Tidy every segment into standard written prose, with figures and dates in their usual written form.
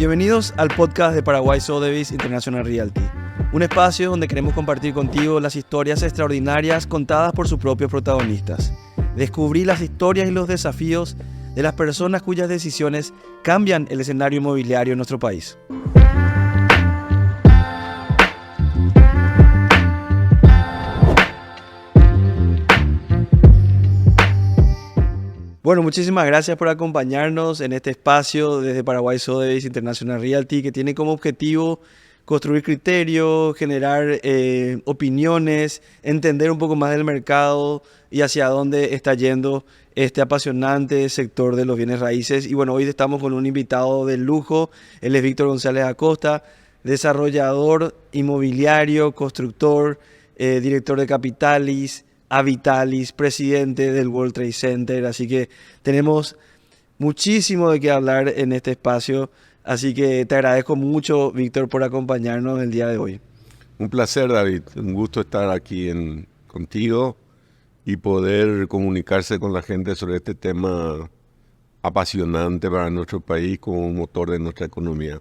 Bienvenidos al podcast de Paraguay Sotheby's International Realty, un espacio donde queremos compartir contigo las historias extraordinarias contadas por sus propios protagonistas. Descubrí las historias y los desafíos de las personas cuyas decisiones cambian el escenario inmobiliario en nuestro país. Bueno, muchísimas gracias por acompañarnos en este espacio desde Paraguay Sotheby's International Realty, que tiene como objetivo construir criterios, generar opiniones, entender un poco más del mercado y hacia dónde está yendo este apasionante sector de los bienes raíces. Y bueno, hoy estamos con un invitado de lujo. Él es Víctor González Acosta, desarrollador inmobiliario, constructor, director de Capitalis, Habitalis, presidente del World Trade Center. Así que tenemos muchísimo de qué hablar en este espacio. Así que te agradezco mucho, Víctor, por acompañarnos el día de hoy. Un placer, David. Un gusto estar aquí contigo y poder comunicarse con la gente sobre este tema apasionante para nuestro país como un motor de nuestra economía.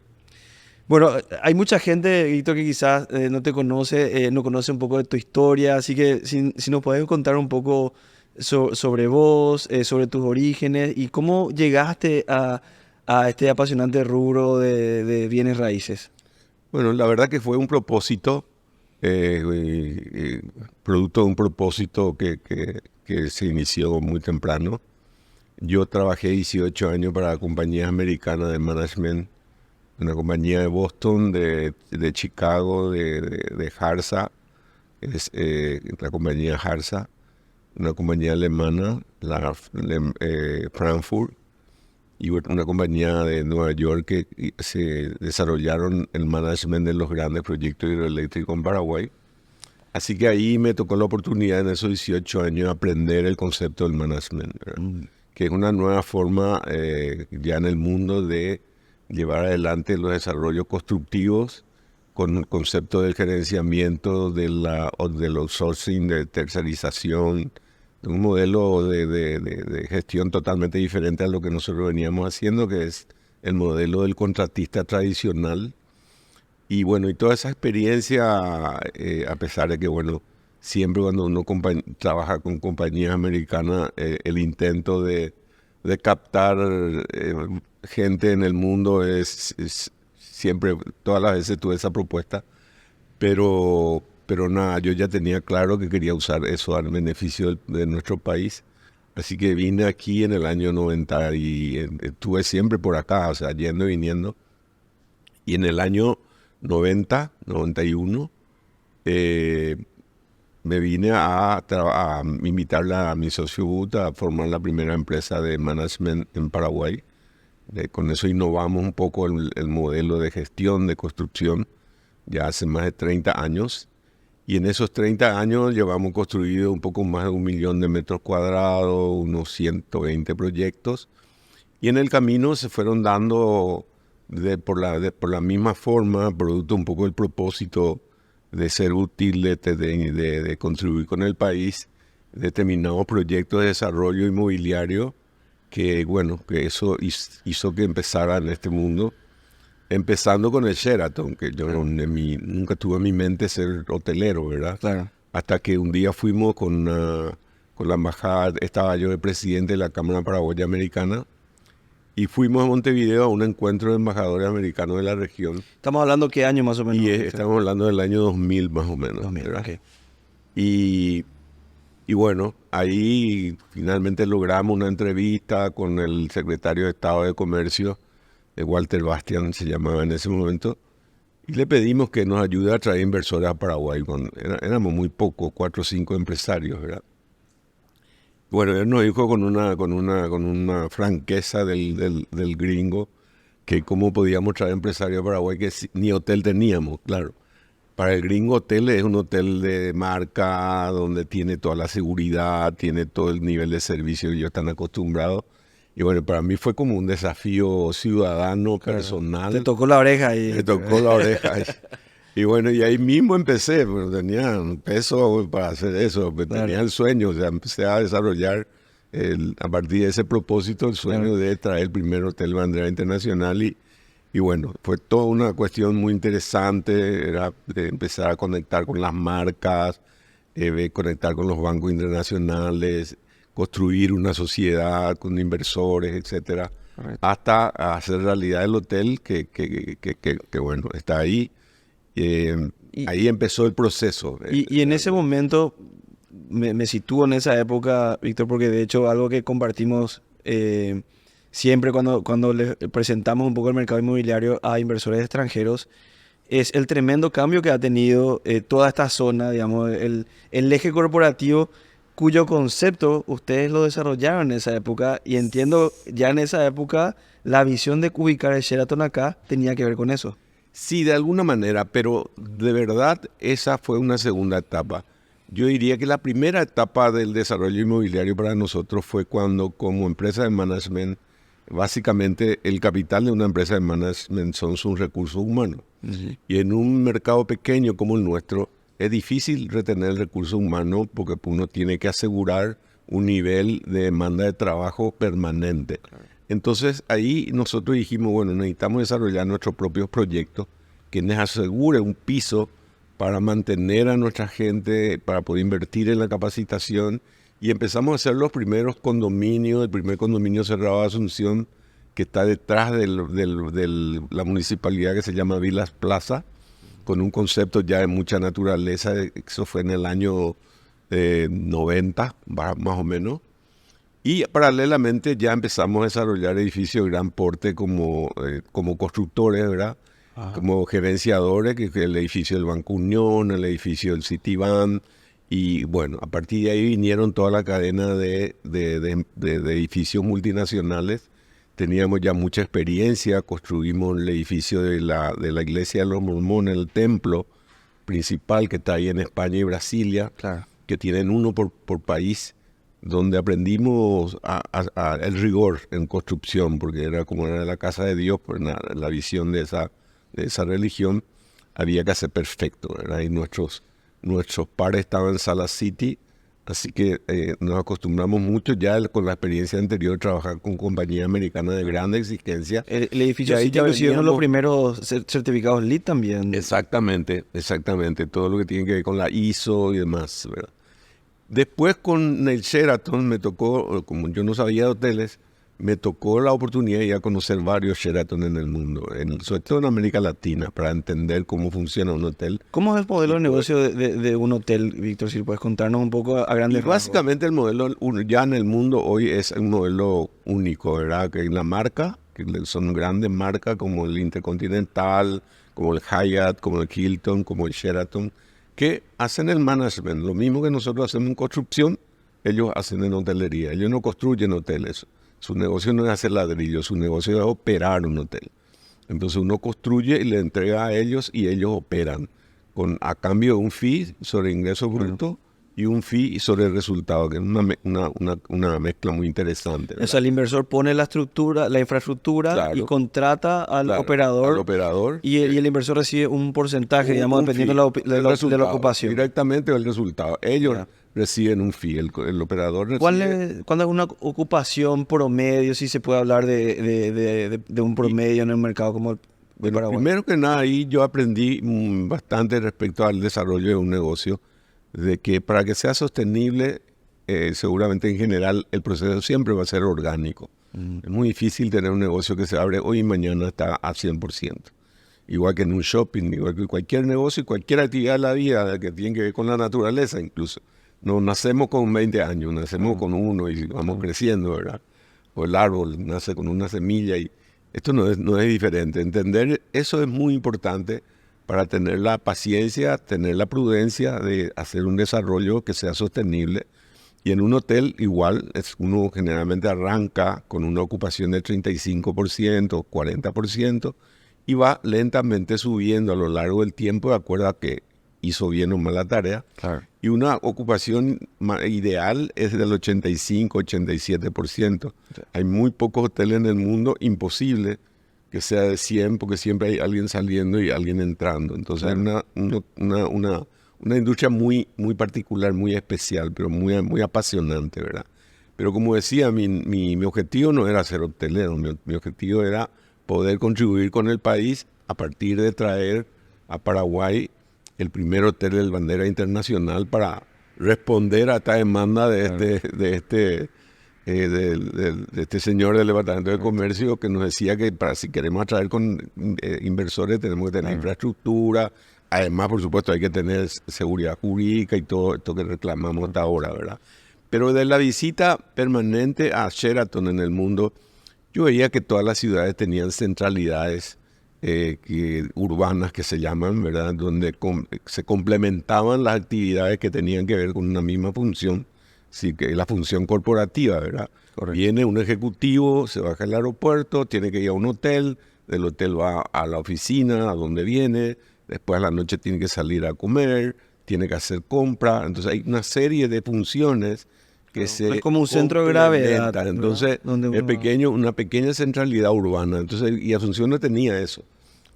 Bueno, hay mucha gente, Víctor, que quizás no te conoce, no conoce un poco de tu historia, así que si nos puedes contar un poco sobre vos, sobre tus orígenes y cómo llegaste a este apasionante rubro de bienes raíces. Bueno, la verdad que fue un propósito, producto de un propósito que se inició muy temprano. Yo trabajé 18 años para la compañía americana de management, una compañía de Boston, de Chicago, de Harsa, la compañía Harsa, una compañía alemana, Frankfurt, y una compañía de Nueva York que se desarrollaron el management de los grandes proyectos hidroeléctricos en Paraguay. Así que ahí me tocó la oportunidad en esos 18 años de aprender el concepto del management, que es una nueva forma ya en el mundo de llevar adelante los desarrollos constructivos con el concepto del gerenciamiento, del outsourcing, de tercerización, de un modelo de gestión totalmente diferente a lo que nosotros veníamos haciendo, que es el modelo del contratista tradicional. Y bueno, y toda esa experiencia, a pesar de que, bueno, siempre cuando uno trabaja con compañías americanas, el intento de captar gente en el mundo es siempre, todas las veces tuve esa propuesta, pero nada, yo ya tenía claro que quería usar eso al beneficio de nuestro país, así que vine aquí en el año 90 y estuve siempre por acá, o sea, yendo y viniendo, y en el año 91 me vine a invitarle a mi socio But a formar la primera empresa de management en Paraguay. Con eso innovamos un poco el modelo de gestión, de construcción, ya hace más de 30 años. Y en esos 30 años llevamos construido un poco más de 1 millón de metros cuadrados, unos 120 proyectos. Y en el camino se fueron dando por la misma forma, producto un poco del propósito de ser útil, de contribuir con el país, determinados proyectos de desarrollo inmobiliario que, bueno, que eso hizo que empezara en este mundo, empezando con el Sheraton, que yo nunca tuve en mi mente ser hotelero, ¿verdad? Claro. Hasta que un día fuimos con la embajada, estaba yo de presidente de la Cámara Paraguaya Americana, y fuimos a Montevideo a un encuentro de embajadores americanos de la región. ¿Estamos hablando qué año más o menos? Y estamos hablando del año 2000 más o menos. 2000, okay. Y bueno, ahí finalmente logramos una entrevista con el secretario de Estado de Comercio, Walter Bastian se llamaba en ese momento, y le pedimos que nos ayude a traer inversores a Paraguay. Éramos muy pocos, 4 o 5 empresarios, ¿verdad? Bueno, él nos dijo con una franqueza del gringo que cómo podíamos traer empresarios a Paraguay, que ni hotel teníamos, claro. Para el gringo hotel es un hotel de marca donde tiene toda la seguridad, tiene todo el nivel de servicio que ellos están acostumbrados. Y bueno, para mí fue como un desafío ciudadano, personal. Te tocó la oreja ahí. Me tocó la oreja. Y bueno, y ahí mismo empecé, pero tenía un peso para hacer eso, pero Claro. tenía el sueño, o sea, empecé a desarrollar a partir de ese propósito el sueño de traer el primer hotel bandera internacional Y bueno, fue toda una cuestión muy interesante, era de empezar a conectar con las marcas, conectar con los bancos internacionales, construir una sociedad con inversores, etcétera, Correcto. hasta hacer realidad el hotel que bueno, está ahí. Eh, Y, Ahí empezó el proceso. y en ese momento me sitúo en esa época, Víctor, porque de hecho algo que compartimos siempre cuando le presentamos un poco el mercado inmobiliario a inversores extranjeros es el tremendo cambio que ha tenido toda esta zona, digamos, el eje corporativo cuyo concepto ustedes lo desarrollaron en esa época y entiendo ya en esa época la visión de ubicar el Sheraton acá tenía que ver con eso. Sí, de alguna manera, pero de verdad esa fue una segunda etapa. Yo diría que la primera etapa del desarrollo inmobiliario para nosotros fue cuando como empresa de management, básicamente el capital de una empresa de management son sus recursos humanos. Ujú. Y en un mercado pequeño como el nuestro, es difícil retener el recurso humano porque uno tiene que asegurar un nivel de demanda de trabajo permanente. Entonces ahí nosotros dijimos, bueno, necesitamos desarrollar nuestros propios proyectos que nos asegure un piso para mantener a nuestra gente, para poder invertir en la capacitación. Y empezamos a hacer los primeros condominios, el primer condominio cerrado de Asunción, que está detrás de la municipalidad que se llama Vilas Plaza, con un concepto ya de mucha naturaleza. Eso fue en el año 90, más o menos. Y paralelamente ya empezamos a desarrollar edificios de gran porte como constructores, ¿verdad? Ajá. Como gerenciadores, que el edificio del Banco Unión, el edificio del Citibank. Y bueno, a partir de ahí vinieron toda la cadena de edificios multinacionales. Teníamos ya mucha experiencia, construimos el edificio de la iglesia de los mormones, el templo principal que está ahí en España y Brasilia, Claro. que tienen uno por país, donde aprendimos el rigor en construcción, porque era como era la casa de Dios, pues la visión de esa religión, había que hacer perfecto, ¿verdad? Y nuestros pares estaban en Sala City, así que nos acostumbramos mucho ya con la experiencia anterior de trabajar con compañías americanas de gran exigencia. El edificio Y ahí City ya recibió uno de los veníamos. primeros certificados LEED también. Exactamente, exactamente. Todo lo que tiene que ver con la ISO y demás, ¿verdad? Después con el Sheraton me tocó, como yo no sabía de hoteles, me tocó la oportunidad de ir a conocer varios Sheraton en el mundo, sobre todo en América Latina, para entender cómo funciona un hotel. ¿Cómo es el modelo Y, de pues, negocio de un hotel, Víctor? Si puedes contarnos un poco a y grandes rasgos. básicamente el modelo ya en el mundo hoy es un modelo único, ¿verdad? Que la marca, son grandes marcas como el Intercontinental, como el Hyatt, como el Hilton, como el Sheraton, que hacen el management. Lo mismo que nosotros hacemos en construcción, ellos hacen en hotelería. Ellos no construyen hoteles. Su negocio no es hacer ladrillos, su negocio es operar un hotel. Entonces uno construye y le entrega a ellos y ellos operan a cambio de un fee sobre ingreso bruto y un fee sobre el resultado, que es una mezcla muy interesante, O ¿verdad? sea, el inversor pone la estructura, la infraestructura y Claro, contrata al claro, operador al operador y el inversor recibe un porcentaje, digamos, un dependiendo fee, de el de la resultado, ocupación. directamente el resultado. Ellos Ya. reciben un fee, el operador ¿Cuál recibe. cuál es una ocupación promedio, si se puede hablar de un Y, promedio en el mercado como el de bueno, Paraguay? primero que nada, ahí yo aprendí bastante respecto al desarrollo de un negocio, de que para que sea sostenible, seguramente en general el proceso siempre va a ser orgánico. Es muy difícil tener un negocio que se abre hoy y mañana está a 100%. Igual que en un shopping, igual que cualquier negocio y cualquier actividad de la vida que tiene que ver con la naturaleza incluso. No nacemos con 20 años, nacemos con uno y vamos creciendo, ¿verdad? O el árbol nace con una semilla y esto no es diferente. Entender eso es muy importante para tener la paciencia, tener la prudencia de hacer un desarrollo que sea sostenible. Y en un hotel igual, uno generalmente arranca con una ocupación del 35%, 40%, y va lentamente subiendo a lo largo del tiempo de acuerdo a que hizo bien o mal la tarea. Claro. Y una ocupación ideal es del 85-87%. Hay muy pocos hoteles en el mundo, imposible que sea de 100 porque siempre hay alguien saliendo y alguien entrando. Entonces Claro. es una industria muy, muy particular, muy especial, pero muy, muy apasionante, ¿verdad? Pero como decía, mi objetivo no era ser hotelero, mi objetivo era poder contribuir con el país a partir de traer a Paraguay el primer hotel de bandera internacional para responder a esta demanda de este señor del Departamento de Comercio que nos decía que si queremos atraer inversores tenemos que tener infraestructura. Además, por supuesto, hay que tener seguridad jurídica y todo esto que reclamamos hasta ahora, ¿verdad? Pero de la visita permanente a Sheraton en el mundo, yo veía que todas las ciudades tenían centralidades urbanas que se llaman, ¿verdad? Donde se complementaban las actividades que tenían que ver con una misma función, sí, que es la función corporativa, ¿verdad? Correcto. Viene un ejecutivo, se baja al aeropuerto, tiene que ir a un hotel, del hotel va a la oficina, a donde viene, después a la noche tiene que salir a comer, tiene que hacer compra. Entonces hay una serie de funciones que es como un centro de gravedad. Entonces es una pequeña centralidad urbana. Entonces, y Asunción no tenía eso.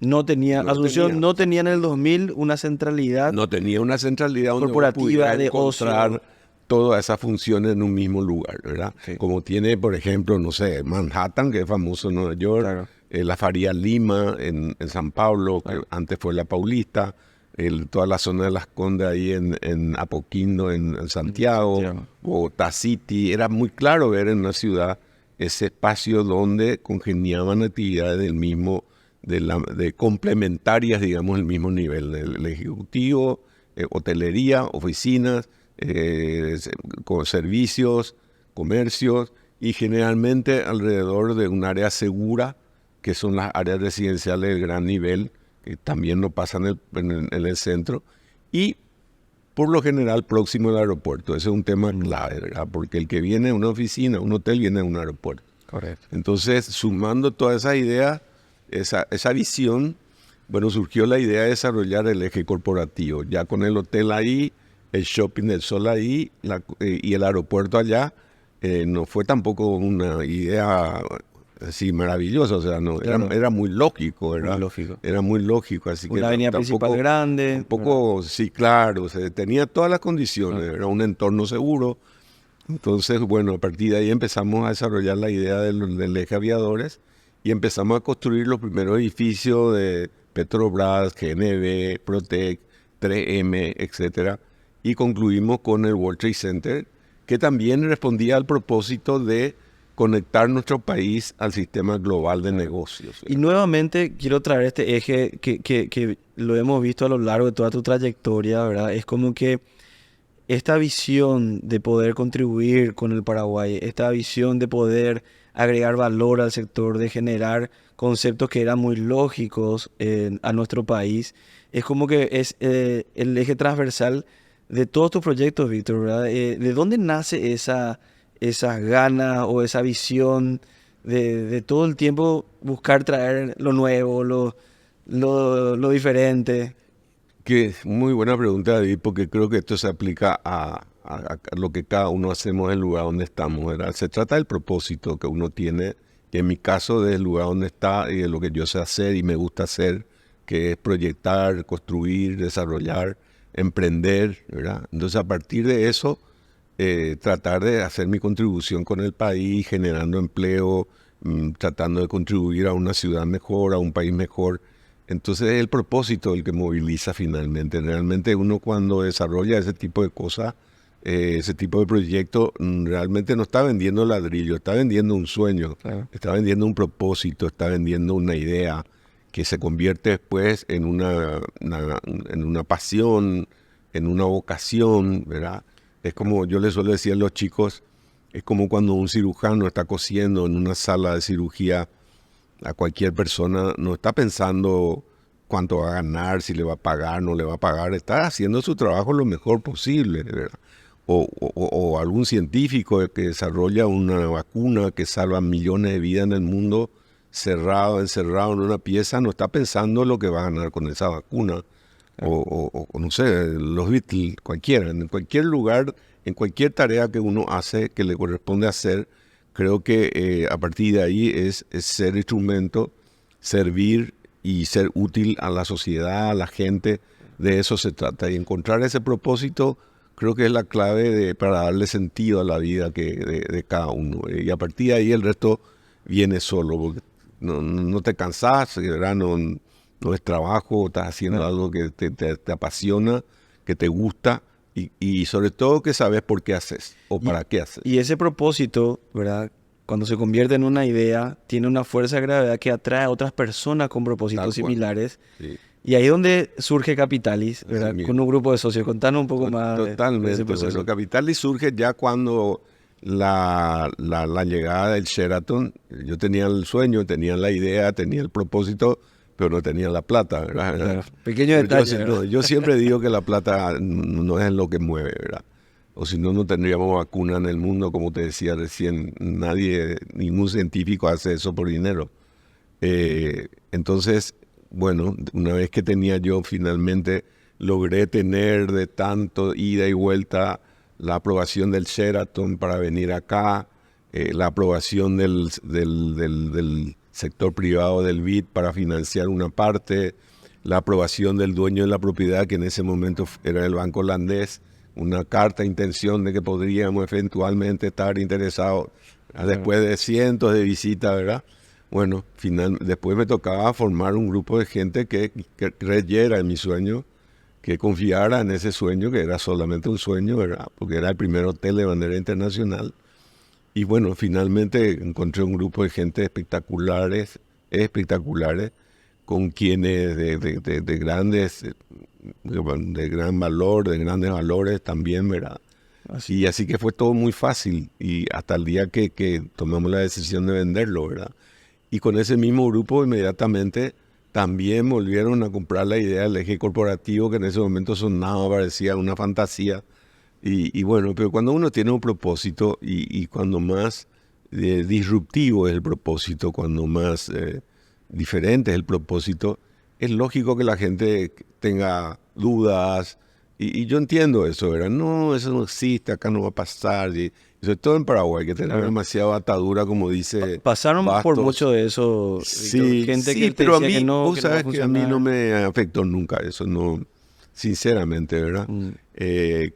Asunción no tenía en el 2000 una centralidad. No tenía una centralidad corporativa de encontrar todas esas funciones en un mismo lugar, ¿verdad? Sí. Como tiene, por ejemplo, no sé, Manhattan, que es famoso en Nueva York, claro. La Faría Lima en San Pablo, claro. Que antes fue la Paulista, toda la zona de Las Condes ahí en Apoquindo, en Santiago, Bogotá City. Era muy claro ver en una ciudad ese espacio donde congeniaban actividades del mismo, de complementarias, digamos, el mismo nivel, del ejecutivo, hotelería, oficinas, servicios, comercios, y generalmente alrededor de un área segura, que son las áreas residenciales de gran nivel, que también no pasan en el centro, y por lo general próximo al aeropuerto. Ese es un tema clave, ¿verdad? Porque el que viene a una oficina, un hotel, viene a un aeropuerto. Correcto. Entonces, sumando todas esas ideas, esa visión, bueno, surgió la idea de desarrollar el eje corporativo. Ya con el hotel ahí, el shopping del Sol ahí y el aeropuerto allá, no fue tampoco una idea así maravillosa, o sea, no, claro. era muy lógico, ¿verdad? Muy lógico. Era muy lógico, así una que avenida principal grande. Un poco, sí, claro, tenía todas las condiciones, era un entorno seguro. Entonces, bueno, a partir de ahí empezamos a desarrollar la idea del eje aviadores y empezamos a construir los primeros edificios de Petrobras, GNB, Protec, 3M, etcétera, y concluimos con el World Trade Center, que también respondía al propósito de conectar nuestro país al sistema global de negocios. Y nuevamente quiero traer este eje que lo hemos visto a lo largo de toda tu trayectoria, ¿verdad? Es como que esta visión de poder contribuir con el Paraguay, esta visión de poder agregar valor al sector, de generar conceptos que eran muy lógicos a nuestro país, es como que es el eje transversal de todos tus proyectos, Víctor, ¿verdad? ¿De dónde nace esa gana o esa visión de todo el tiempo buscar traer lo nuevo, lo diferente? Que muy buena pregunta, David, porque creo que esto se aplica a lo que cada uno hacemos en el lugar donde estamos, ¿verdad? Se trata del propósito que uno tiene, y en mi caso del lugar donde está y de lo que yo sé hacer y me gusta hacer, que es proyectar, construir, desarrollar, emprender, ¿verdad? Entonces, a partir de eso, tratar de hacer mi contribución con el país, generando empleo, tratando de contribuir a una ciudad mejor, a un país mejor. Entonces es el propósito el que moviliza finalmente. Realmente uno cuando desarrolla ese tipo de cosas, ese tipo de proyectos, realmente no está vendiendo ladrillo, está vendiendo un sueño, claro. Está vendiendo un propósito, está vendiendo una idea que se convierte después en una pasión, en una vocación, ¿verdad? Es como yo les suelo decir a los chicos, es como cuando un cirujano está cosiendo en una sala de cirugía a cualquier persona, no está pensando cuánto va a ganar, si le va a pagar, no le va a pagar, está haciendo su trabajo lo mejor posible, ¿verdad? O algún científico que desarrolla una vacuna que salva millones de vidas en el mundo, encerrado en una pieza, no está pensando lo que va a ganar con esa vacuna. O no sé, los Beatles, cualquiera, en cualquier lugar, en cualquier tarea que uno hace, que le corresponde hacer, creo que a partir de ahí es ser instrumento, servir y ser útil a la sociedad, a la gente. De eso se trata. Y encontrar ese propósito creo que es la clave para darle sentido a la vida de cada uno. Y a partir de ahí el resto viene solo. Porque no te cansás, ¿verdad? No es trabajo, estás haciendo algo que te apasiona, que te gusta y sobre todo que sabes por qué haces o para qué haces. Y ese propósito, ¿verdad? Cuando se convierte en una idea, tiene una fuerza de gravedad que atrae a otras personas con propósitos similares. Sí. Y ahí es donde surge Capitalis, ¿verdad? Así Con un grupo de socios. Contanos un poco más de ese Totalmente. proceso. Bueno, Capitalis surge ya cuando la llegada del Sheraton, yo tenía el sueño, tenía la idea, tenía el propósito, pero no tenía la plata, ¿verdad? Claro. Pequeño Pero detalle, ¿verdad? yo siempre digo que la plata no es lo que mueve, ¿verdad? O si no, no tendríamos vacuna en el mundo, como te decía recién. Nadie, ningún científico hace eso por dinero. Entonces, bueno, una vez que tenía yo finalmente, logré tener de tanto ida y vuelta la aprobación del Sheraton para venir acá, la aprobación del sector privado del BID para financiar una parte, la aprobación del dueño de la propiedad, que en ese momento era el banco holandés, una carta de intención de que podríamos eventualmente estar interesados después de cientos de visitas, ¿verdad? Bueno, después me tocaba formar un grupo de gente que creyera en mi sueño, que confiara en ese sueño, que era solamente un sueño, ¿verdad? Porque era el primer hotel de bandera internacional. Y bueno, finalmente encontré un grupo de gente espectaculares, con quienes de gran valor, de grandes valores también, ¿verdad? Y así que fue todo muy fácil, y hasta el día que tomamos la decisión de venderlo, ¿verdad? Y con ese mismo grupo inmediatamente también volvieron a comprar la idea del eje corporativo, que en ese momento sonaba, parecía una fantasía. Y bueno, pero cuando uno tiene un propósito y cuando más disruptivo es el propósito, cuando más diferente es el propósito, es lógico que la gente tenga dudas. Y yo entiendo eso, ¿verdad? No, eso no existe, acá no va a pasar. Y sobre todo en Paraguay, que tenemos demasiada atadura, como dice Pasaron por Bastos. mucho de eso, Víctor. Sí, Gente sí, que te pero a decía mí, que no, vos que no va a sabes que a mí no funcionar. me afectó nunca eso, no, sinceramente, ¿verdad?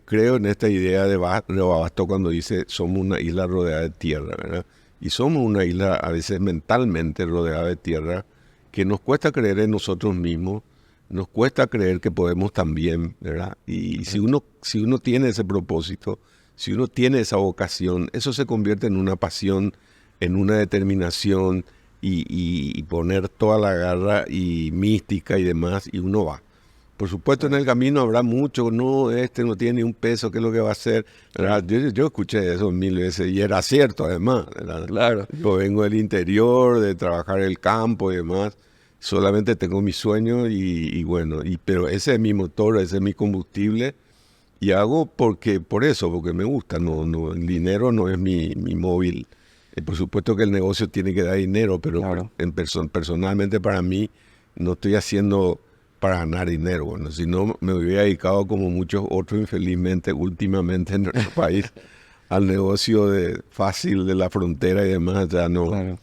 Creo en esta idea de Bastos cuando dice somos una isla rodeada de tierra, ¿verdad? Y somos una isla a veces mentalmente rodeada de tierra, que nos cuesta creer en nosotros mismos, nos cuesta creer que podemos también, ¿verdad? Y si uno tiene ese propósito, si uno tiene esa vocación, eso se convierte en una pasión, en una determinación y poner toda la garra y mística y demás, y uno va. Por supuesto, en el camino habrá mucho, no, este no tiene ni un peso, ¿qué es lo que va a hacer? ¿Verdad? Yo escuché eso 1000 veces y era cierto además, ¿verdad? Claro. Yo vengo del interior, de trabajar el campo y demás, solamente tengo mi sueño y bueno, pero ese es mi motor, ese es mi combustible y hago porque me gusta, el dinero no es mi móvil. Por supuesto que el negocio tiene que dar dinero, pero Claro. personalmente para mí no estoy haciendo para ganar dinero. Bueno, si no me hubiera dedicado como muchos otros infelizmente últimamente en nuestro país al negocio fácil de la frontera y demás, ya no. Claro.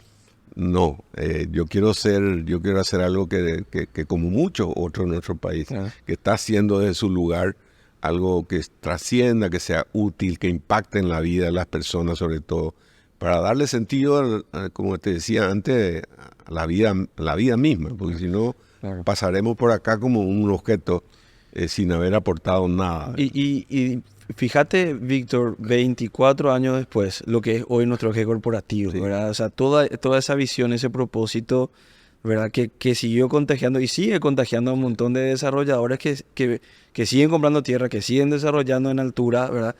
No, yo quiero hacer algo que como muchos otros en nuestro país, Claro. que está haciendo de su lugar algo que trascienda, que sea útil, que impacte en la vida de las personas sobre todo, para darle sentido, como te decía antes, a la vida misma, porque si no Claro. pasaremos por acá como un objeto sin haber aportado nada. Y fíjate, Víctor, 24 años después, lo que es hoy nuestro eje corporativo, Sí. ¿verdad? O sea, toda esa visión, ese propósito, ¿verdad? Que siguió contagiando y sigue contagiando a un montón de desarrolladores que siguen comprando tierra, que siguen desarrollando en altura, ¿verdad?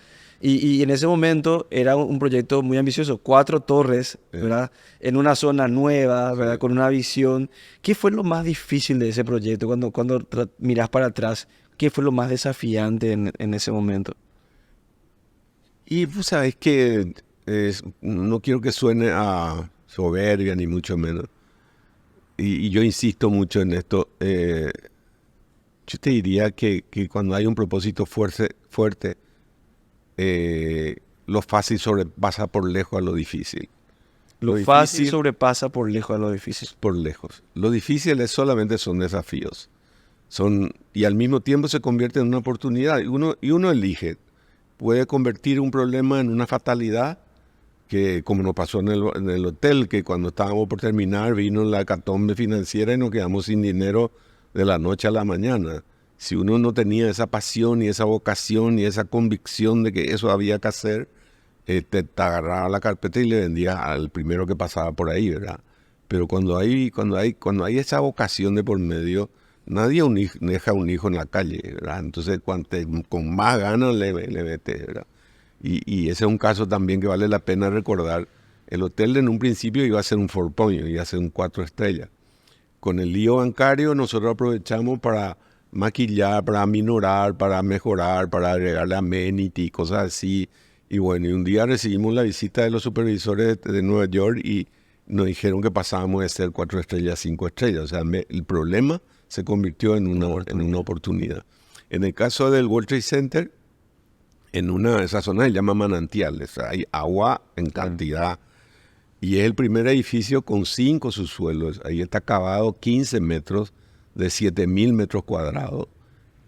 Y en ese momento era un proyecto muy ambicioso, 4 torres, ¿verdad? En una zona nueva, ¿verdad? Sí. Con una visión. ¿Qué fue lo más difícil de ese proyecto cuando mirás para atrás? ¿Qué fue lo más desafiante en ese momento? Y vos sabés que no quiero que suene a soberbia ni mucho menos. Y yo insisto mucho en esto. Yo te diría que cuando hay un propósito fuerte, lo fácil sobrepasa por lejos a lo difícil. Lo fácil sobrepasa por lejos a lo difícil. Por lejos. Lo difícil solamente son desafíos. Y al mismo tiempo se convierte en una oportunidad. Y uno elige. Puede convertir un problema en una fatalidad que como nos pasó en el hotel, que cuando estábamos por terminar vino la hecatombe financiera y nos quedamos sin dinero de la noche a la mañana. Si uno no tenía esa pasión y esa vocación y esa convicción de que eso había que hacer, te agarraba la carpeta y le vendía al primero que pasaba por ahí, ¿verdad? Pero cuando hay esa vocación de por medio, nadie deja un hijo en la calle, ¿verdad? Entonces, con más ganas le metes, ¿verdad? Y ese es un caso también que vale la pena recordar. El hotel en un principio iba a ser un 4-point, iba a ser un 4 estrellas. Con el lío bancario nosotros aprovechamos para maquillar, para aminorar, para mejorar, para agregarle amenity, cosas así. Y bueno, y un día recibimos la visita de los supervisores de Nueva York y nos dijeron que pasábamos de ser 4 estrellas a 5 estrellas. O sea, el problema se convirtió en una oportunidad. En el caso del World Trade Center, en una de esas zonas se llama manantiales, o sea, hay agua en cantidad. Y es el primer edificio con 5 subsuelos. Ahí está cavado 15 metros de 7.000 metros cuadrados.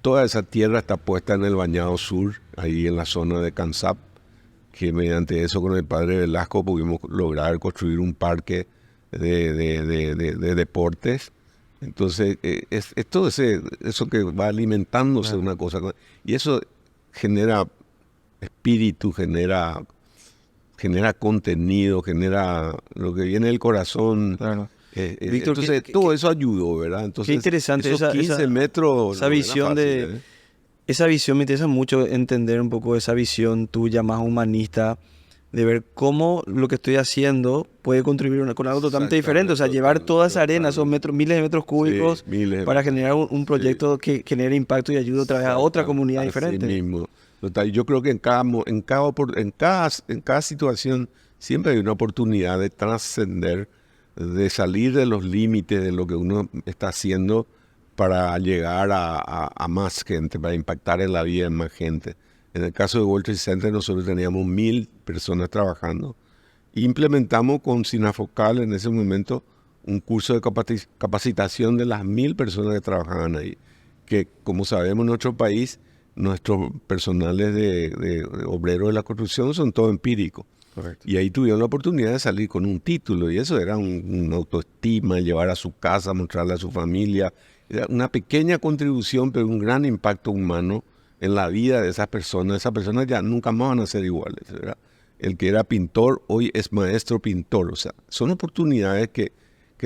Toda esa tierra está puesta en el Bañado Sur, ahí en la zona de Kansap, que mediante eso con el padre Velasco pudimos lograr construir un parque de deportes. Entonces, es todo eso que va alimentándose de una cosa. Y eso genera espíritu, genera contenido, genera lo que viene del corazón. Claro. Víctor, entonces, todo eso ayudó, ¿verdad? Entonces, qué interesante esos 15 metros. Esa visión fácil, esa visión me interesa mucho entender un poco esa visión tuya más humanista, de ver cómo lo que estoy haciendo puede contribuir con algo totalmente diferente. O sea, llevar toda esa arena, esos miles de metros cúbicos, para generar un proyecto que genere impacto y ayude otra vez a otra comunidad diferente. Mismo. Total, yo creo que en cada situación siempre hay una oportunidad de trascender, de salir de los límites de lo que uno está haciendo para llegar a más gente, para impactar en la vida de más gente. En el caso de World Trade Center nosotros teníamos 1.000 personas trabajando. Implementamos con Sinafocal en ese momento un curso de capacitación de las 1.000 personas que trabajaban ahí. Que como sabemos en nuestro país, nuestros personales de obreros de la construcción son todo empíricos. Correcto. Y ahí tuvieron la oportunidad de salir con un título y eso era una autoestima, llevar a su casa, mostrarle a su familia. Era una pequeña contribución, pero un gran impacto humano en la vida de esas personas. Esas personas ya nunca más van a ser iguales, ¿verdad? El que era pintor hoy es maestro pintor. O sea, son oportunidades que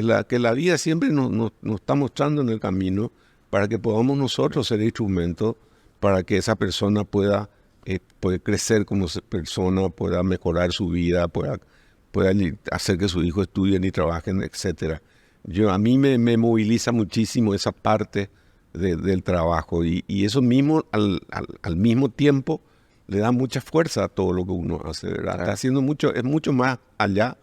la vida siempre nos está mostrando en el camino para que podamos nosotros ser instrumentos para que esa persona pueda crecer como persona, pueda mejorar su vida, pueda hacer que sus hijos estudien y trabajen, etcétera. A mí me moviliza muchísimo esa parte del trabajo y eso mismo al mismo tiempo le da mucha fuerza a todo lo que uno hace, ¿verdad? Claro. Está haciendo es mucho más allá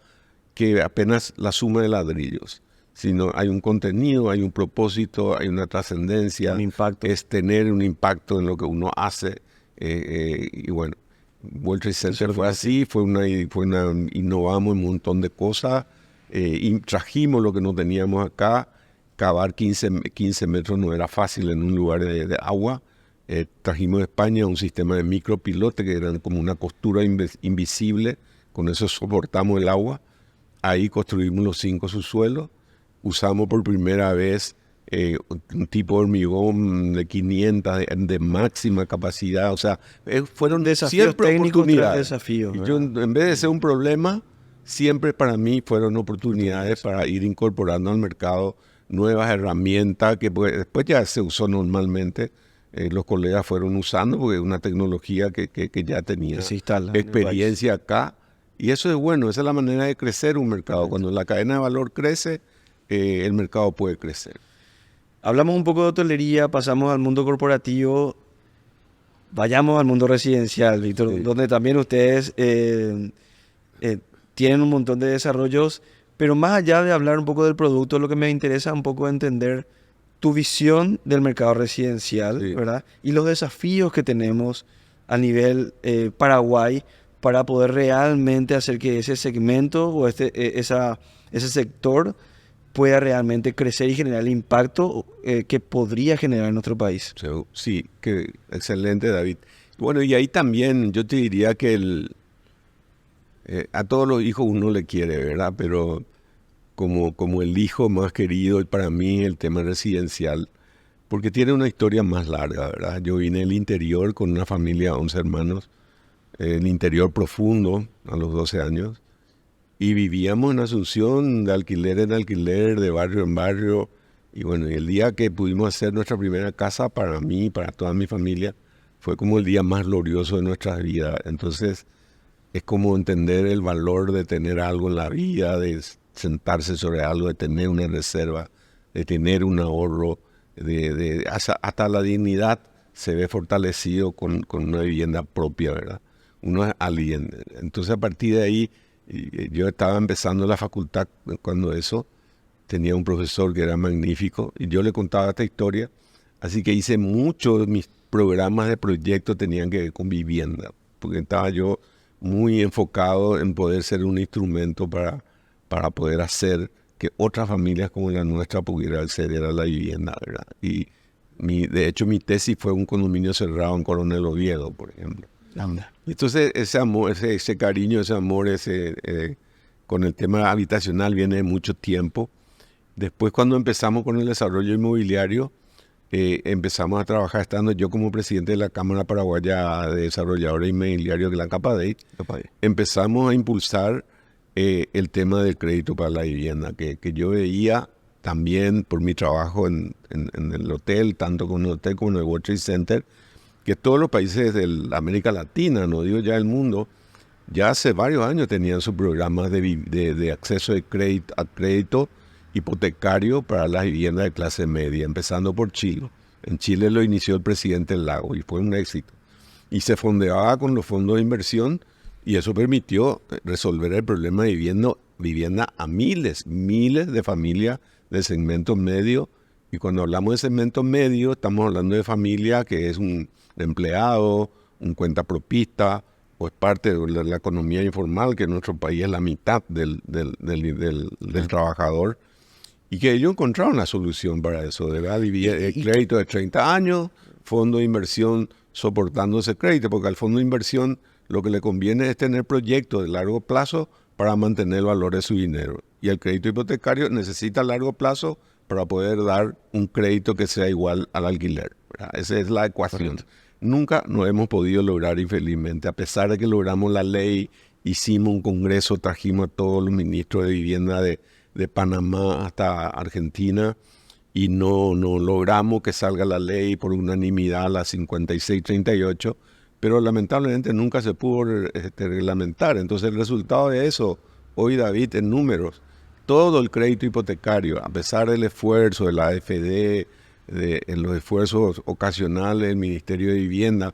que apenas la suma de ladrillos, sino hay un contenido, hay un propósito, hay una trascendencia, un impacto. Es tener un impacto en lo que uno hace. Y bueno, World Trade Center fue así, innovamos un montón de cosas, y trajimos lo que no teníamos acá. Cavar 15 metros no era fácil en un lugar de agua. Trajimos de España un sistema de micropilote que eran como una costura invisible, con eso soportamos el agua. Ahí construimos los 5 subsuelos. Usamos por primera vez un tipo de hormigón de 500 de máxima capacidad. O sea, fueron desafíos siempre técnicos, oportunidades. Desafíos, yo, en vez de ser un problema, siempre para mí fueron oportunidades para ir incorporando al mercado nuevas herramientas que después ya se usó normalmente. Los colegas fueron usando porque es una tecnología que ya tenía experiencia acá. Y eso es bueno, esa es la manera de crecer un mercado. Correcto. Cuando la cadena de valor crece, el mercado puede crecer. Hablamos un poco de hotelería, pasamos al mundo corporativo, vayamos al mundo residencial, Víctor, sí, donde también ustedes tienen un montón de desarrollos, pero más allá de hablar un poco del producto, lo que me interesa un poco es entender tu visión del mercado residencial, sí, ¿verdad? Y los desafíos que tenemos a nivel Paraguay para poder realmente hacer que ese segmento o ese sector pueda realmente crecer y generar el impacto que podría generar en nuestro país. Sí, excelente, David. Bueno, y ahí también yo te diría que A todos los hijos uno le quiere, ¿verdad? Pero como el hijo más querido para mí, el tema residencial, porque tiene una historia más larga, ¿verdad? Yo vine del interior con una familia, 11 hermanos, el interior profundo, a los 12 años, y vivíamos en Asunción, de alquiler en alquiler, de barrio en barrio, y bueno, y el día que pudimos hacer nuestra primera casa, para mí y para toda mi familia, fue como el día más glorioso de nuestras vidas. Entonces, es como entender el valor de tener algo en la vida, de sentarse sobre algo, de tener una reserva, de tener un ahorro, hasta la dignidad se ve fortalecido con una vivienda propia, ¿verdad? Uno es alguien. Entonces, a partir de ahí, yo estaba empezando la facultad cuando eso, tenía un profesor que era magnífico y yo le contaba esta historia, así que hice muchos de mis programas de proyecto tenían que ver con vivienda, porque estaba yo muy enfocado en poder ser un instrumento para poder hacer que otras familias como la nuestra pudieran acceder a la vivienda, ¿verdad? Y de hecho mi tesis fue un condominio cerrado en Coronel Oviedo, por ejemplo. Entonces ese amor, ese cariño, ese amor, con el tema habitacional viene de mucho tiempo. Después cuando empezamos con el desarrollo inmobiliario, empezamos a trabajar estando yo como presidente de la Cámara Paraguaya de Desarrolladores Inmobiliarios de la CAPADEI. Empezamos a impulsar el tema del crédito para la vivienda, que yo veía también por mi trabajo en el hotel, tanto con el hotel como en el World Trade Center, que todos los países de América Latina, no digo ya el mundo, ya hace varios años tenían sus programas de acceso a crédito hipotecario para las viviendas de clase media, empezando por Chile. En Chile lo inició el presidente Lago y fue un éxito. Y se fondeaba con los fondos de inversión y eso permitió resolver el problema de vivienda a miles de familias del segmento medio. Y cuando hablamos de segmento medio, estamos hablando de familia que es un empleado, un cuentapropista, o es parte de la economía informal, que en nuestro país es la mitad del trabajador, y que ellos encontraron la solución para eso, ¿verdad? El crédito de 30 años, fondo de inversión soportando ese crédito, porque al fondo de inversión lo que le conviene es tener proyectos de largo plazo para mantener el valor de su dinero. Y el crédito hipotecario necesita largo plazo para poder dar un crédito que sea igual al alquiler, ¿verdad? Esa es la ecuación. Correcto. Nunca nos hemos podido lograr, infelizmente, a pesar de que logramos la ley, hicimos un congreso, trajimos a todos los ministros de vivienda de Panamá hasta Argentina y no logramos que salga la ley por unanimidad, la 5638, pero lamentablemente nunca se pudo reglamentar. Entonces el resultado de eso, hoy David, en números, todo el crédito hipotecario, a pesar del esfuerzo de la AFD, en los esfuerzos ocasionales del Ministerio de Vivienda,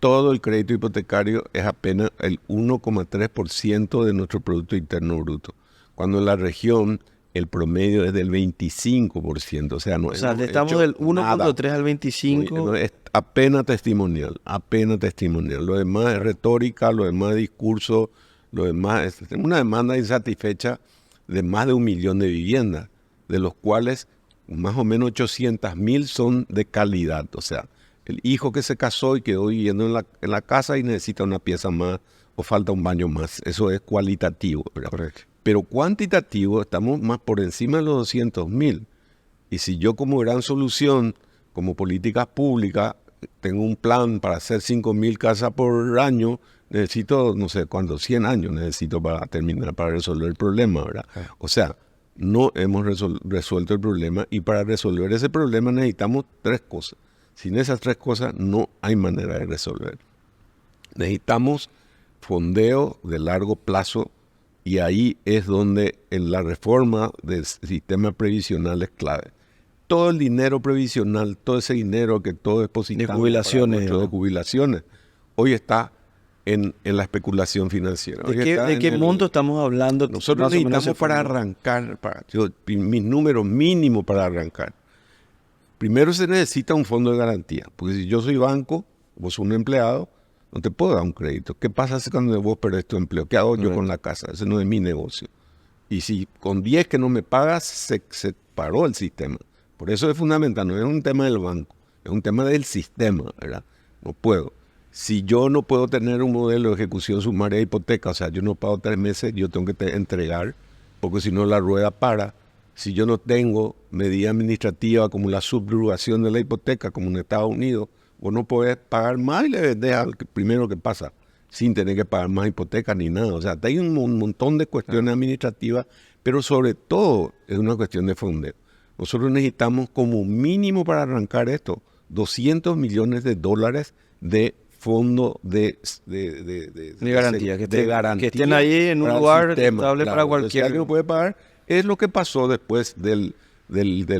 todo el crédito hipotecario es apenas el 1,3% de nuestro Producto Interno Bruto, cuando en la región el promedio es del 25%. O sea, estamos del 1,3 al 25%. Es apenas testimonial. Lo demás es retórica, lo demás es discurso, lo demás es una demanda insatisfecha de más de 1 millón de viviendas, de los cuales más o menos 800,000 son de calidad. O sea, el hijo que se casó y quedó viviendo en la casa y necesita una pieza más o falta un baño más. Eso es cualitativo, ¿verdad? Correcto. Pero cuantitativo estamos más por encima de los 200,000. Y si yo como gran solución, como política pública, tengo un plan para hacer 5,000 casas por año, necesito, no sé cuántos, 100 años necesito para terminar, para resolver el problema, ¿verdad? O sea, no hemos resuelto el problema y para resolver ese problema necesitamos 3 cosas. Sin esas 3 cosas no hay manera de resolver. Necesitamos fondeo de largo plazo y ahí es donde la reforma del sistema previsional es clave. Todo el dinero previsional, todo ese dinero que todo depositamos de jubilaciones, de jubilaciones, hoy está en la especulación financiera. ¿De qué monto estamos hablando? Nosotros necesitamos para arrancar, mis números mínimos para arrancar. Primero se necesita un fondo de garantía, porque si yo soy banco, vos sos un empleado, no te puedo dar un crédito. ¿Qué pasa si cuando vos perdés tu empleo? ¿Qué hago yo con la casa? Ese no es mi negocio. Y si con 10 que no me pagas, se paró el sistema. Por eso es fundamental, no es un tema del banco, es un tema del sistema, ¿verdad? No puedo. Si yo no puedo tener un modelo de ejecución sumaria de hipoteca, o sea, yo no pago 3 meses, yo tengo que entregar, porque si no la rueda para. Si yo no tengo medida administrativa como la subrogación de la hipoteca, como en Estados Unidos, vos no podés pagar más y le vendés al primero que pasa, sin tener que pagar más hipoteca ni nada. O sea, hay un montón de cuestiones administrativas, pero sobre todo es una cuestión de fondeo. Nosotros necesitamos como mínimo para arrancar esto, $200 millones de fondo de garantía, garantía que estén ahí en un lugar estable para cualquier... Si alguien no puede pagar, es lo que pasó después del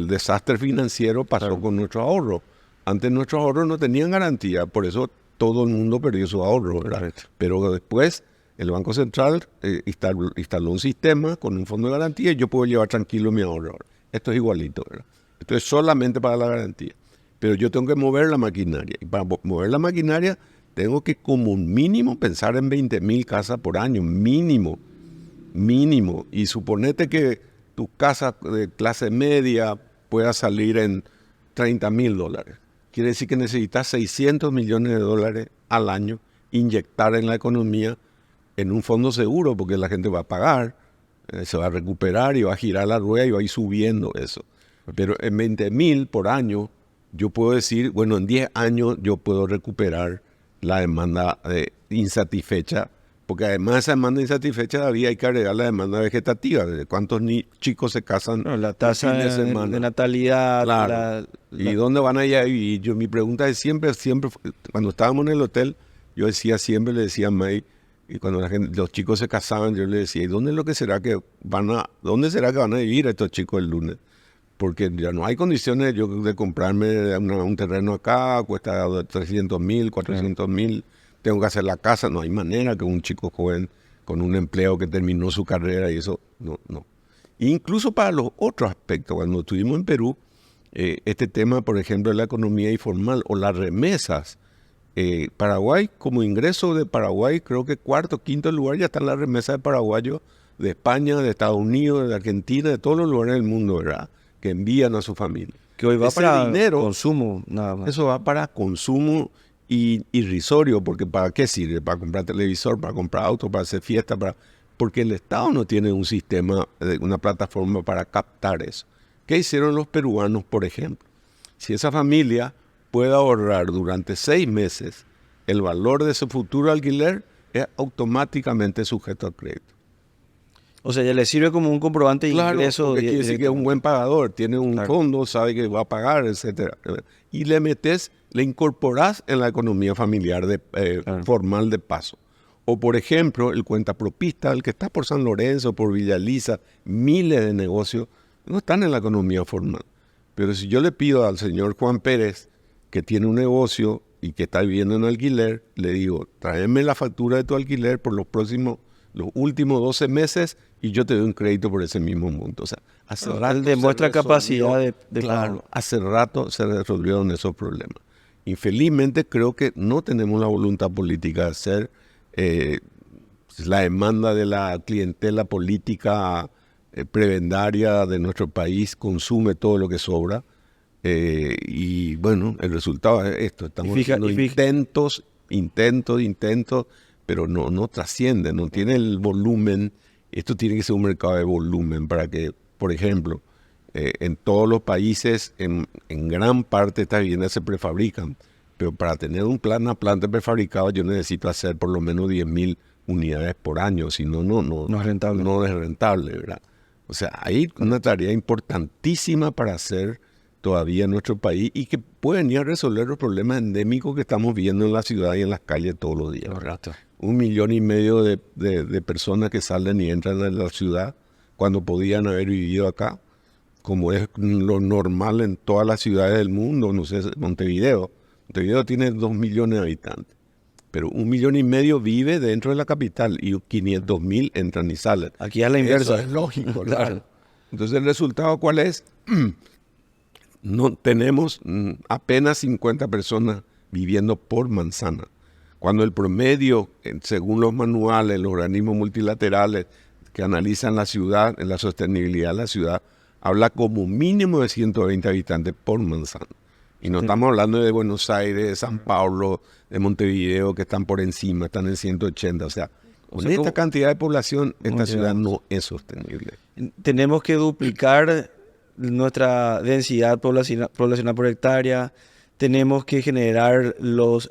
desastre financiero, pasó con nuestros ahorros. Antes nuestros ahorros no tenían garantía, por eso todo el mundo perdió su ahorro, ¿verdad? Correcto. Pero después el Banco Central instaló un sistema con un fondo de garantía y yo puedo llevar tranquilo mi ahorro. Esto es igualito, ¿verdad? Esto es solamente para la garantía. Pero yo tengo que mover la maquinaria. Y para mover la maquinaria tengo que como un mínimo pensar en 20.000 casas por año. Mínimo. Y suponete que tu casa de clase media pueda salir en $30.000. Quiere decir que necesitas $600 millones al año inyectar en la economía en un fondo seguro, porque la gente va a pagar, se va a recuperar y va a girar la rueda y va a ir subiendo eso. Pero en 20.000 por año, yo puedo decir, bueno, en 10 años yo puedo recuperar la demanda insatisfecha, porque además de esa demanda insatisfecha todavía hay que agregar la demanda vegetativa, de cuántos chicos se casan. No, la tasa de natalidad. Claro. ¿Y dónde van a ir a vivir? Mi pregunta es siempre, cuando estábamos en el hotel, yo siempre le decía a May, y cuando los chicos se casaban, yo le decía, ¿y dónde será que van a vivir estos chicos el lunes? Porque ya no hay condiciones de comprarme un terreno acá, cuesta 300.000, 400.000, tengo que hacer la casa. No hay manera que un chico joven con un empleo que terminó su carrera y eso, no. Incluso para los otros aspectos, cuando estuvimos en Perú, este tema, por ejemplo, de la economía informal o las remesas, Paraguay, como ingreso de Paraguay, creo que cuarto, quinto lugar ya están las remesas de paraguayos de España, de Estados Unidos, de Argentina, de todos los lugares del mundo, ¿verdad? Que envían a su familia. Que hoy va para consumo, nada más. Eso va para consumo irrisorio, porque ¿para qué sirve? Para comprar televisor, para comprar auto, para hacer fiesta, porque el Estado no tiene un sistema, una plataforma para captar eso. ¿Qué hicieron los peruanos, por ejemplo? Si esa familia puede ahorrar durante 6 meses, el valor de su futuro alquiler es automáticamente sujeto a crédito. O sea, ya le sirve como un comprobante de ingreso. Porque quiere decir que es un buen pagador, tiene un fondo, sabe que va a pagar, etcétera. Y le incorporás en la economía familiar formal de paso. O, por ejemplo, el cuentapropista, el que está por San Lorenzo, por Villa Elisa, miles de negocios, no están en la economía formal. Pero si yo le pido al señor Juan Pérez, que tiene un negocio y que está viviendo en alquiler, le digo, tráeme la factura de tu alquiler por los últimos 12 meses y yo te doy un crédito por ese mismo monto. O sea, hace rato demuestra capacidad de claro, hace rato se resolvieron esos problemas. Infelizmente creo que no tenemos la voluntad política de hacer la demanda de la clientela política prebendaria de nuestro país consume todo lo que sobra. Y bueno, el resultado es esto. Estamos haciendo intentos, pero no trasciende, no tiene el volumen. Esto tiene que ser un mercado de volumen para que, por ejemplo, en todos los países, en gran parte estas viviendas se prefabrican, pero para tener un planta prefabricado yo necesito hacer por lo menos 10.000 unidades por año, si no es rentable. No es rentable, ¿verdad? O sea, hay una tarea importantísima para hacer todavía en nuestro país y que pueden ir a resolver los problemas endémicos que estamos viendo en la ciudad y en las calles todos los días. 1,5 millones de personas que salen y entran a la ciudad cuando podían haber vivido acá, como es lo normal en todas las ciudades del mundo. No sé, Montevideo tiene 2 millones de habitantes, pero 1,5 millones vive dentro de la capital y 500.000 entran y salen. Aquí es la inversa. Eso es lógico, claro. Entonces, ¿el resultado cuál es? No tenemos apenas 50 personas viviendo por manzana, cuando el promedio, según los manuales, los organismos multilaterales que analizan la ciudad, en la sostenibilidad de la ciudad, habla como mínimo de 120 habitantes por manzana. Y no estamos hablando de Buenos Aires, de San Paulo, de Montevideo, que están por encima, están en 180. O sea, con esta cantidad de población, esta ciudad no es sostenible. Tenemos que duplicar nuestra densidad poblacional por hectárea. Tenemos que generar los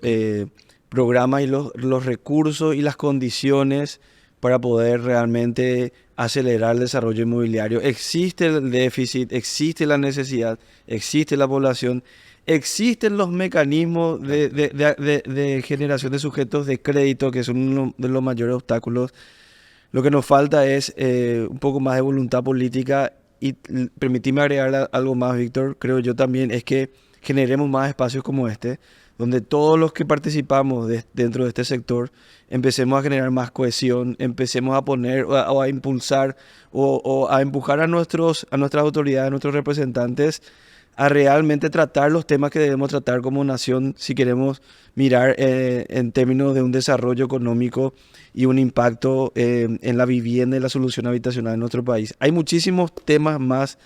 programas y los recursos y las condiciones para poder realmente acelerar el desarrollo inmobiliario. Existe el déficit, existe la necesidad, existe la población, existen los mecanismos de generación de sujetos de crédito, que son uno de los mayores obstáculos. Lo que nos falta es un poco más de voluntad política y permitime agregar algo más, Víctor, creo yo también, es que generemos más espacios como este, donde todos los que participamos dentro de este sector empecemos a generar más cohesión, empecemos a poner o a impulsar o a empujar a nuestras autoridades, a nuestros representantes a realmente tratar los temas que debemos tratar como nación si queremos mirar en términos de un desarrollo económico y un impacto en la vivienda y la solución habitacional en nuestro país. Hay muchísimos temas más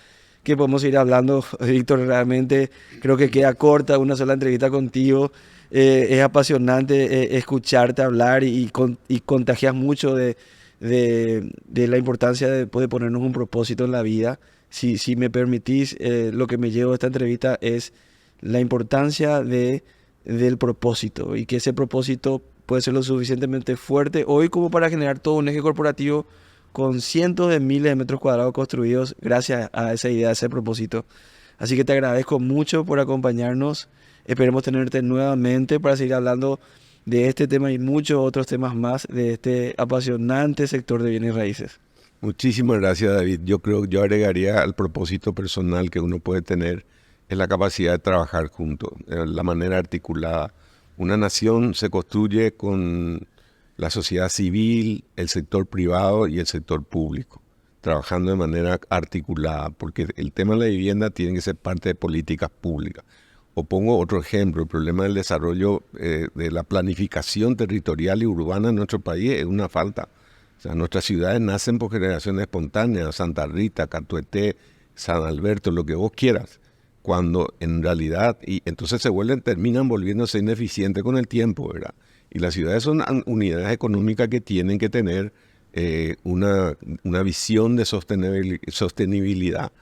que podemos ir hablando, Víctor. Realmente creo que queda corta una sola entrevista contigo. Es apasionante escucharte hablar y contagias mucho de la importancia de poder ponernos un propósito en la vida. Si me permitís, lo que me llevo de esta entrevista es la importancia del propósito, y que ese propósito puede ser lo suficientemente fuerte hoy como para generar todo un eje corporativo con cientos de miles de metros cuadrados construidos gracias a esa idea, a ese propósito. Así que te agradezco mucho por acompañarnos. Esperemos tenerte nuevamente para seguir hablando de este tema y muchos otros temas más de este apasionante sector de bienes raíces. Muchísimas gracias, David. Yo agregaría al propósito personal que uno puede tener es la capacidad de trabajar juntos, la manera articulada. Una nación se construye con la sociedad civil, el sector privado y el sector público, trabajando de manera articulada, porque el tema de la vivienda tiene que ser parte de políticas públicas. O pongo otro ejemplo, el problema del desarrollo de la planificación territorial y urbana en nuestro país es una falta. O sea, nuestras ciudades nacen por generaciones espontáneas, Santa Rita, Catueté, San Alberto, lo que vos quieras, cuando en realidad, y entonces terminan volviéndose ineficientes con el tiempo, ¿verdad? Y las ciudades son unidades económicas que tienen que tener una visión de sostenibilidad.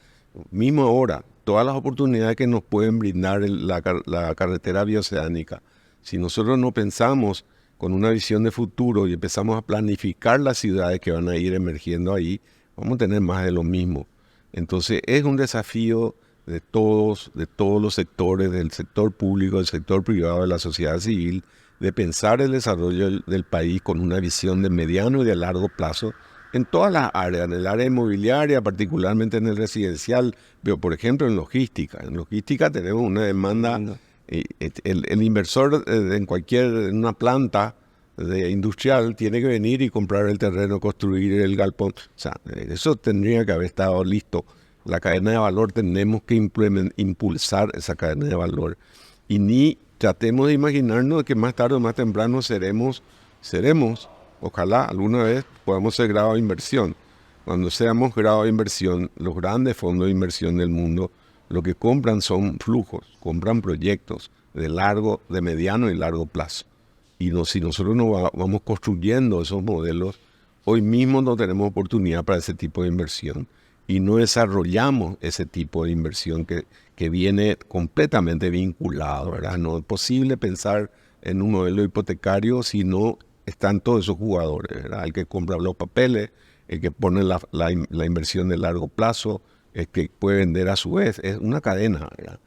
Mismo ahora, todas las oportunidades que nos pueden brindar la carretera bioceánica, si nosotros no pensamos con una visión de futuro y empezamos a planificar las ciudades que van a ir emergiendo ahí, vamos a tener más de lo mismo. Entonces es un desafío de todos los sectores, del sector público, del sector privado, de la sociedad civil, de pensar el desarrollo del país con una visión de mediano y de largo plazo en todas las áreas, en el área inmobiliaria, particularmente en el residencial, pero por ejemplo en logística. En logística tenemos una demanda. El inversor en una planta industrial tiene que venir y comprar el terreno, construir el galpón. O sea, eso tendría que haber estado listo. La cadena de valor, tenemos que impulsar esa cadena de valor. Y ni tratemos de imaginarnos que más tarde o más temprano seremos, ojalá alguna vez podamos ser grado de inversión. Cuando seamos grado de inversión, los grandes fondos de inversión del mundo lo que compran son flujos, compran proyectos de mediano y largo plazo. Y si nosotros no vamos construyendo esos modelos, hoy mismo no tenemos oportunidad para ese tipo de inversión y no desarrollamos ese tipo de inversión que viene completamente vinculado, ¿verdad? No es posible pensar en un modelo hipotecario si no están todos esos jugadores, ¿verdad? El que compra los papeles, el que pone la inversión de largo plazo, el que puede vender a su vez, es una cadena, ¿verdad?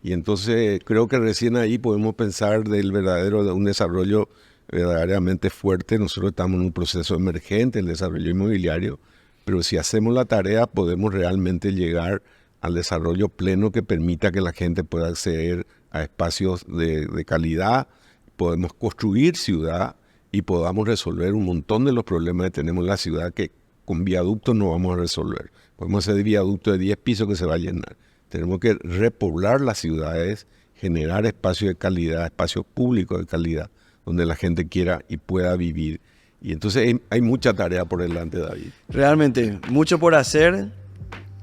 Y entonces creo que recién ahí podemos pensar de un desarrollo verdaderamente fuerte. Nosotros estamos en un proceso emergente, el desarrollo inmobiliario, pero si hacemos la tarea podemos realmente llegar al desarrollo pleno que permita que la gente pueda acceder a espacios de calidad, podemos construir ciudad y podamos resolver un montón de los problemas que tenemos en la ciudad que con viaductos no vamos a resolver. Podemos hacer viaductos de 10 pisos que se va a llenar. Tenemos que repoblar las ciudades, generar espacios de calidad, espacios públicos de calidad, donde la gente quiera y pueda vivir. Y entonces hay mucha tarea por delante, David. Realmente, mucho por hacer.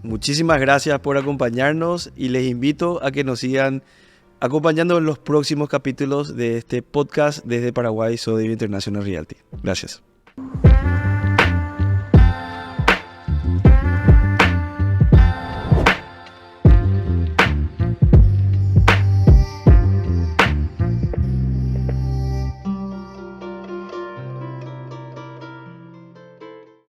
Muchísimas gracias por acompañarnos y les invito a que nos sigan acompañando los próximos capítulos de este podcast desde Paraguay Sotheby's International Realty. Gracias.